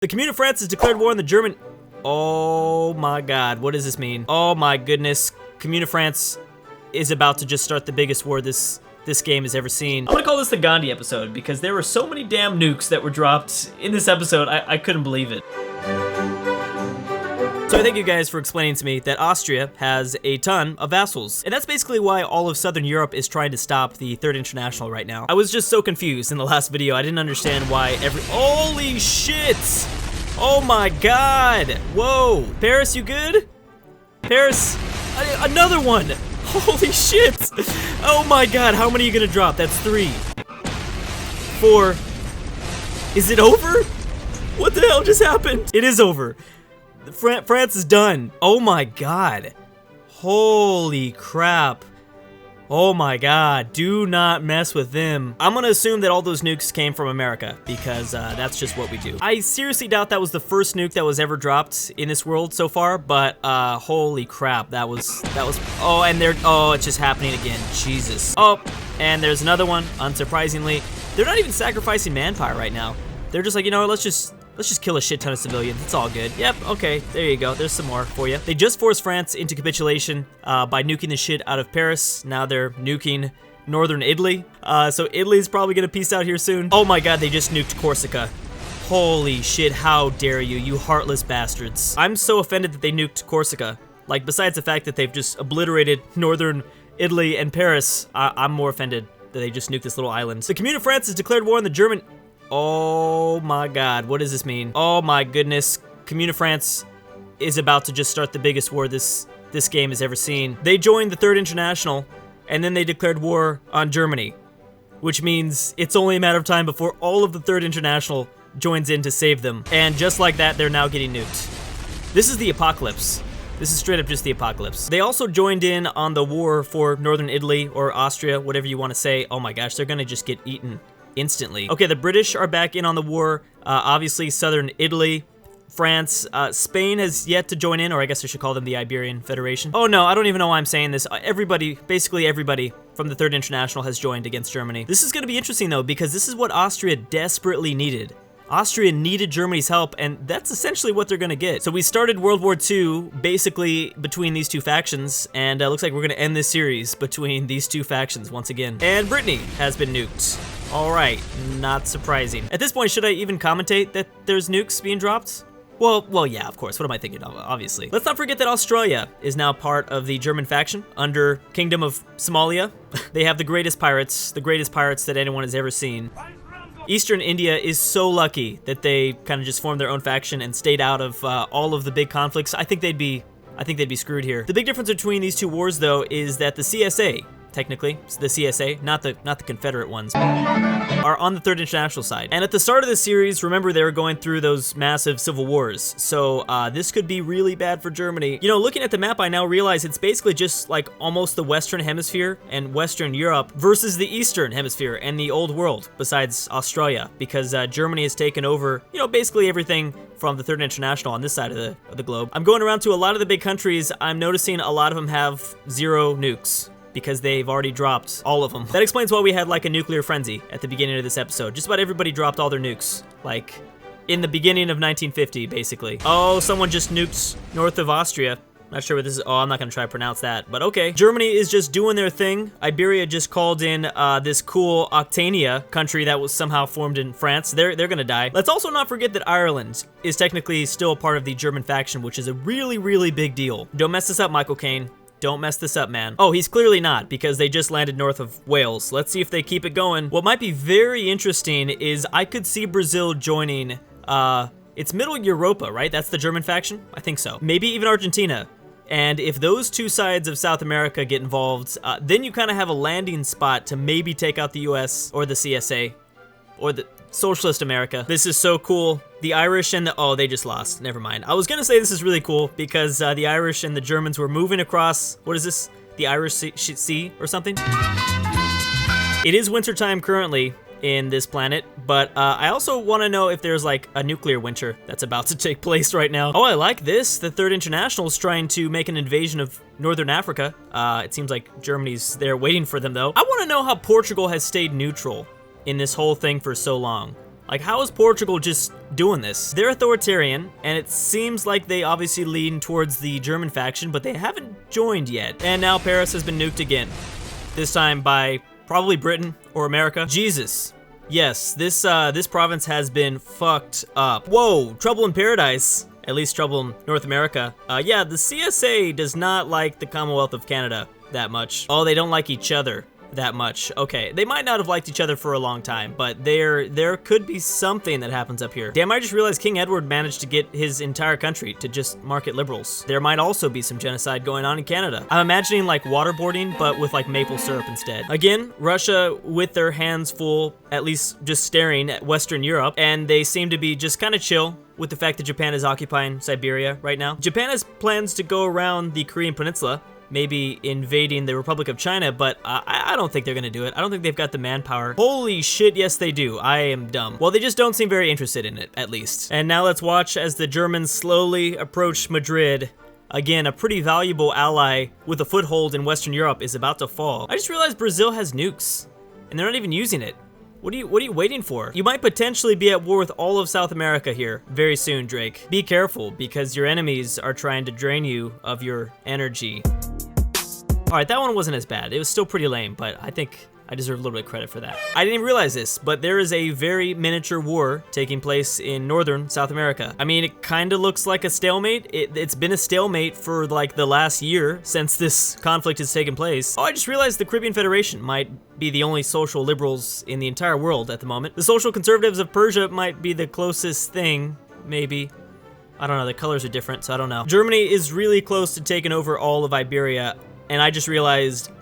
The Commune of France has declared war on the German... Oh my god, what does this mean? Oh my goodness, Commune of France is about to just start the biggest war this game has ever seen. I'm gonna call this the Gandhi episode because there were so many damn nukes that were dropped in this episode, I couldn't believe it. So I thank you guys for explaining to me that Austria has a ton of vassals. And that's basically why all of Southern Europe is trying to stop the Third International right now. I was just so confused in the last video. I didn't understand why holy shit! Oh my god! Whoa! Paris, you good? Paris, another one! Holy shit! Oh my god, how many are you gonna drop? That's 3. 4. Is it over? What the hell just happened? It is over. France is done. Oh my god. Holy crap. Oh my god. Do not mess with them. I'm gonna assume that all those nukes came from America because that's just what we do. I seriously doubt that was the first nuke that was ever dropped in this world so far, but holy crap. That was oh, and it's just happening again. Jesus. Oh, and there's another one, unsurprisingly. They're not even sacrificing manpower right now. They're just like, you know what, let's just kill a shit ton of civilians. It's all good. Yep, okay, there you go. There's some more for you. They just forced France into capitulation by nuking the shit out of Paris. Now they're nuking northern Italy. So Italy's probably gonna peace out here soon. Oh my god, they just nuked Corsica. Holy shit, how dare you, you heartless bastards. I'm so offended that they nuked Corsica. Like, besides the fact that they've just obliterated northern Italy and Paris, I'm more offended that they just nuked this little island. The Commune of France has declared war on the German... Oh my god, what does this mean? Oh my goodness, Commune of France is about to just start the biggest war this game has ever seen. They joined the Third International, and then they declared war on Germany, which means it's only a matter of time before all of the Third International joins in to save them. And just like that, they're now getting nuked. This is the apocalypse. This is straight up just the apocalypse. They also joined in on the war for northern Italy, or Austria, whatever you want to say. Oh my gosh, they're gonna just get eaten instantly. Okay, the British are back in on the war. Obviously, southern Italy, France, Spain has yet to join in, or I guess I should call them the Iberian Federation. Oh no, I don't even know why I'm saying this. Everybody, basically everybody from the Third International has joined against Germany. This is gonna be interesting though, because this is what Austria desperately needed. Austria needed Germany's help, and that's essentially what they're gonna get. So we started World War II basically between these two factions, and looks like we're gonna end this series between these two factions once again. And Brittany has been nuked. All right, not surprising. At this point, should I even commentate that there's nukes being dropped? Well, yeah, of course. What am I thinking of? Obviously. Let's not forget that Australia is now part of the German faction under Kingdom of Somalia. They have the greatest pirates that anyone has ever seen. Eastern India is so lucky that they kind of just formed their own faction and stayed out of all of the big conflicts. I think they'd be screwed here. The big difference between these two wars, though, is that the CSA, technically, the CSA, not the Confederate ones, are on the Third International side. And at the start of the series, remember they were going through those massive civil wars. So this could be really bad for Germany. You know, looking at the map, I now realize it's basically just like almost the Western Hemisphere and Western Europe versus the Eastern Hemisphere and the Old World, besides Australia, because Germany has taken over, you know, basically everything from the Third International on this side of the globe. I'm going around to a lot of the big countries. I'm noticing a lot of them have 0 nukes, because they've already dropped all of them. That explains why we had like a nuclear frenzy at the beginning of this episode. Just about everybody dropped all their nukes, like in the beginning of 1950, basically. Oh, someone just nuked north of Austria. Not sure what this is. Oh, I'm not gonna try to pronounce that, but okay. Germany is just doing their thing. Iberia just called in this cool Octania country that was somehow formed in France. They're gonna die. Let's also not forget that Ireland is technically still part of the German faction, which is a really, really big deal. Don't mess this up, Michael Caine. Don't mess this up, man. Oh, he's clearly not, because they just landed north of Wales. Let's see if they keep it going. What might be very interesting is I could see Brazil joining, it's Middle Europa, right? That's the German faction? I think so. Maybe even Argentina. And if those two sides of South America get involved, then you kind of have a landing spot to maybe take out the US or the CSA or the Socialist America. This is so cool. The Irish and oh, they just lost. Never mind. I was gonna say this is really cool because the Irish and the Germans were moving across, what is this? The Irish Sea or something? It is wintertime currently in this planet, but I also want to know if there's like a nuclear winter that's about to take place right now. Oh, I like this. The Third International is trying to make an invasion of Northern Africa. It seems like Germany's there waiting for them though. I want to know how Portugal has stayed neutral in this whole thing for so long. Like, how is Portugal just doing this? They're authoritarian, and it seems like they obviously lean towards the German faction, but they haven't joined yet. And now Paris has been nuked again. This time by probably Britain or America. Jesus. Yes, this province has been fucked up. Whoa, trouble in paradise. At least trouble in North America. Yeah, the CSA does not like the Commonwealth of Canada that much. Oh, they don't like each other that much. Okay, they might not have liked each other for a long time, but there could be something that happens up here. Damn, I just realized King Edward managed to get his entire country to just market liberals. There might also be some genocide going on in Canada. I'm imagining like waterboarding, but with like maple syrup instead. Again, Russia with their hands full, at least just staring at Western Europe, and they seem to be just kind of chill with the fact that Japan is occupying Siberia right now. Japan has plans to go around the Korean Peninsula, maybe invading the Republic of China, but I don't think they're gonna do it. I don't think they've got the manpower. Holy shit, yes they do. I am dumb. Well, they just don't seem very interested in it, at least. And now let's watch as the Germans slowly approach Madrid. Again, a pretty valuable ally with a foothold in Western Europe is about to fall. I just realized Brazil has nukes, and they're not even using it. What are you waiting for? You might potentially be at war with all of South America here very soon, Drake. Be careful, because your enemies are trying to drain you of your energy. All right, that one wasn't as bad. It was still pretty lame, but I think I deserve a little bit of credit for that. I didn't even realize this, but there is a very miniature war taking place in northern South America. I mean, it kind of looks like a stalemate. It's been a stalemate for like the last year since this conflict has taken place. Oh, I just realized the Caribbean Federation might be the only social liberals in the entire world at the moment. The social conservatives of Persia might be the closest thing, maybe. I don't know, the colors are different, so I don't know. Germany is really close to taking over all of Iberia, and I just realized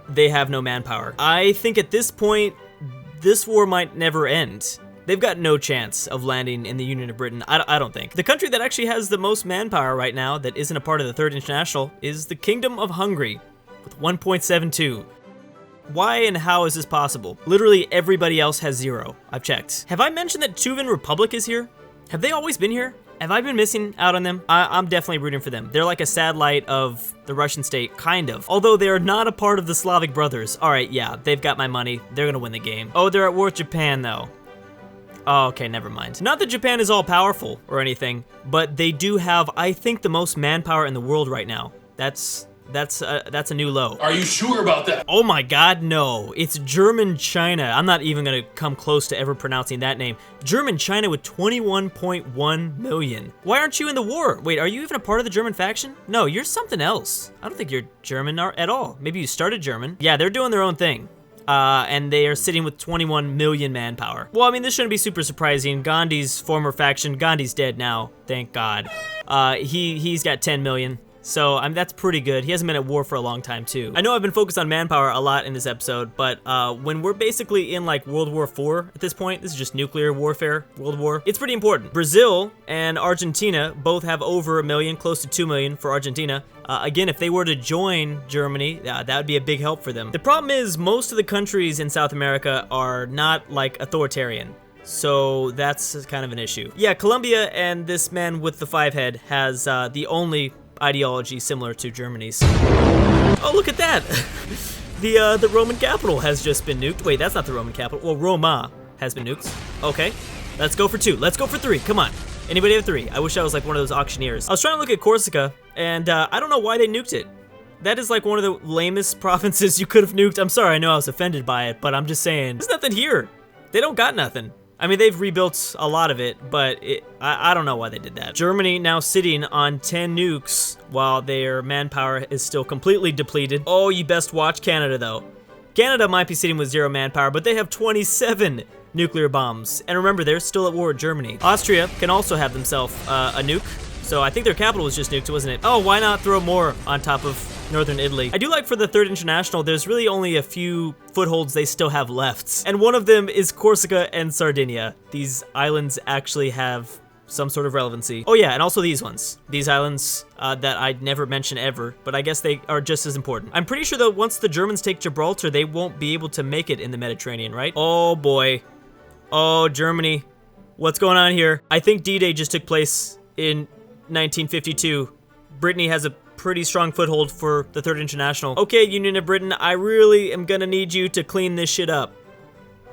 they have no manpower. I think at this point, this war might never end. They've got no chance of landing in the Union of Britain, I don't think. The country that actually has the most manpower right now that isn't a part of the Third International is the Kingdom of Hungary with 1.72. Why and how is this possible? Literally everybody else has 0. I've checked. Have I mentioned that Tuvan Republic is here? Have they always been here? Have I been missing out on them? I'm definitely rooting for them. They're like a satellite of the Russian state, kind of. Although they are not a part of the Slavic Brothers. All right, yeah, they've got my money. They're gonna win the game. Oh, they're at war with Japan, though. Oh, okay, never mind. Not that Japan is all powerful or anything, but they do have, I think, the most manpower in the world right now. That's a new low. Are you sure about that? Oh my god, no. It's German China. I'm not even gonna come close to ever pronouncing that name. German China with 21.1 million. Why aren't you in the war? Wait, are you even a part of the German faction? No, you're something else. I don't think you're German at all. Maybe you started German. Yeah, they're doing their own thing. And they are sitting with 21 million manpower. Well, I mean, this shouldn't be super surprising. Gandhi's former faction, Gandhi's dead now, thank God. He's got 10 million. So, that's pretty good. He hasn't been at war for a long time, too. I know I've been focused on manpower a lot in this episode, but when we're basically in, like, World War IV at this point, this is just nuclear warfare, World War, it's pretty important. Brazil and Argentina both have over 1 million, close to 2 million for Argentina. Again, if they were to join Germany, that would be a big help for them. The problem is, most of the countries in South America are not, like, authoritarian. So that's kind of an issue. Yeah, Colombia and this man with the 5 head has the only ideology similar to Germany's. Oh, look at that! The Roman capital has just been nuked. Wait, that's not the Roman capital. Well, Roma has been nuked. Okay, let's go for 2. Let's go for 3. Come on. Anybody have 3? I wish I was like one of those auctioneers. I was trying to look at Corsica, and I don't know why they nuked it. That is like one of the lamest provinces you could have nuked. I'm sorry, I know I was offended by it, but I'm just saying, there's nothing here. They don't got nothing. I mean, they've rebuilt a lot of it, but I don't know why they did that. Germany now sitting on 10 nukes while their manpower is still completely depleted. Oh, you best watch Canada, though. Canada might be sitting with 0 manpower, but they have 27 nuclear bombs. And remember, they're still at war with Germany. Austria can also have themselves a nuke. So I think their capital was just nuked, wasn't it? Oh, why not throw more on top of northern Italy? I do like for the Third International, there's really only a few footholds they still have left. And one of them is Corsica and Sardinia. These islands actually have some sort of relevancy. Oh yeah, and also these ones. These islands that I'd never mention ever, but I guess they are just as important. I'm pretty sure that once the Germans take Gibraltar, they won't be able to make it in the Mediterranean, right? Oh boy. Oh, Germany. What's going on here? I think D-Day just took place in 1952. Brittany has a pretty strong foothold for the Third International. Okay, Union of Britain, I really am gonna need you to clean this shit up.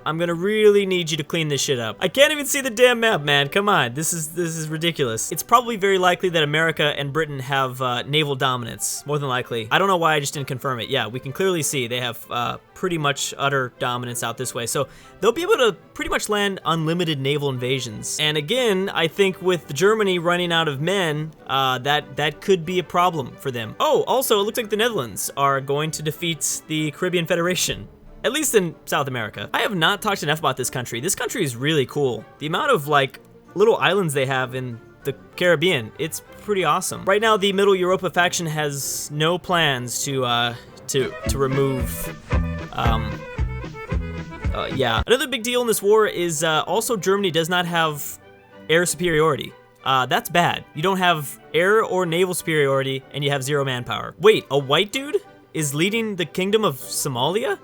I'm gonna really need you to clean this shit up. I can't even see the damn map, man. Come on, this is ridiculous. It's probably very likely that America and Britain have naval dominance, more than likely. I don't know why I just didn't confirm it. Yeah, we can clearly see they have pretty much utter dominance out this way. So they'll be able to pretty much land unlimited naval invasions. And again, I think with Germany running out of men, that could be a problem for them. Oh, also, it looks like the Netherlands are going to defeat the Caribbean Federation. At least in South America. I have not talked enough about this country. This country is really cool. The amount of like little islands they have in the Caribbean, it's pretty awesome. Right now, the Middle Europa faction has no plans to remove. Yeah. Another big deal in this war is also Germany does not have air superiority. That's bad. You don't have air or naval superiority, and you have 0 manpower. Wait, a white dude is leading the Kingdom of Somalia?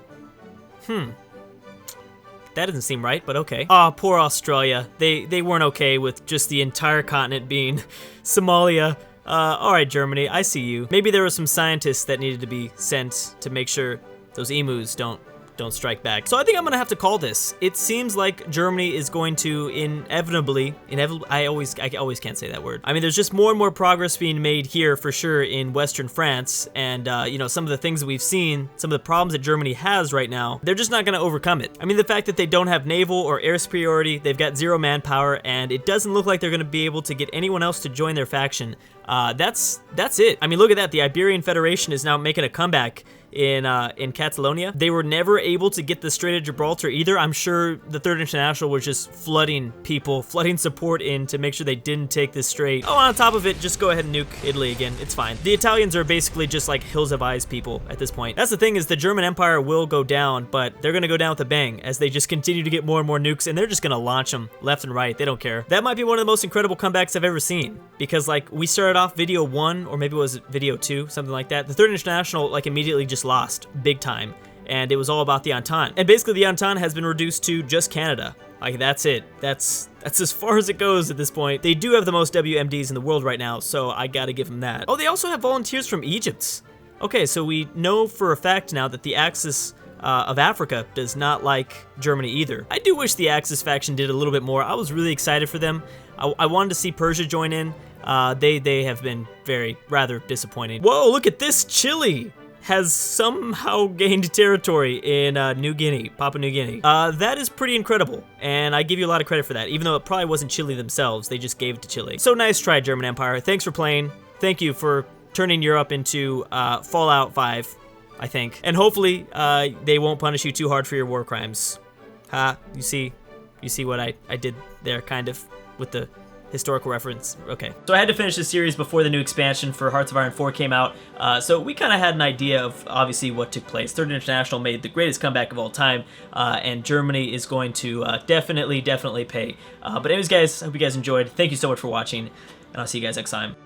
That doesn't seem right, but okay. Aw, poor Australia. They weren't okay with just the entire continent being Somalia. Alright, Germany, I see you. Maybe there were some scientists that needed to be sent to make sure those emus don't strike back. So I think I'm gonna have to call this. It seems like Germany is going to inevitably, I always can't say that word. I mean, there's just more and more progress being made here for sure in Western France, and you know, some of the things that we've seen, some of the problems that Germany has right now, they're just not gonna overcome it. I mean, the fact that they don't have naval or air superiority, they've got 0 manpower, and it doesn't look like they're gonna be able to get anyone else to join their faction. That's it. I mean, look at that. The Iberian Federation is now making a comeback in Catalonia. They were never able to get the Strait of Gibraltar either. I'm sure the Third International was just flooding people, flooding support in to make sure they didn't take this strait. Oh, on top of it, just go ahead and nuke Italy again. It's fine. The Italians are basically just like Hills Have Eyes people at this point. That's the thing, is the German Empire will go down, but they're gonna go down with a bang as they just continue to get more and more nukes, and they're just gonna launch them left and right. They don't care. That might be one of the most incredible comebacks I've ever seen, because like we started off video 1, or maybe it was video 2, something like that. The Third International like immediately just lost big time, and it was all about the Entente. And basically the Entente has been reduced to just Canada. Like, that's it. That's as far as it goes at this point. They do have the most WMDs in the world right now, so I gotta give them that. Oh, they also have volunteers from Egypt. Okay, so we know for a fact now that the Axis of Africa does not like Germany either. I do wish the Axis faction did a little bit more. I was really excited for them. I wanted to see Persia join in. They have been rather disappointing. Whoa, look at this! Chile has somehow gained territory in New Guinea, Papua New Guinea. That is pretty incredible, and I give you a lot of credit for that, even though it probably wasn't Chile themselves. They just gave it to Chile. So nice try, German Empire. Thanks for playing. Thank you for turning Europe into Fallout 5, I think. And hopefully they won't punish you too hard for your war crimes. Ha, you see what I did there, kind of, with the historical reference. Okay. So I had to finish this series before the new expansion for Hearts of Iron 4 came out, so we kind of had an idea of obviously what took place. Third International made the greatest comeback of all time, and Germany is going to definitely pay. But anyways, guys, I hope you guys enjoyed. Thank you so much for watching, and I'll see you guys next time.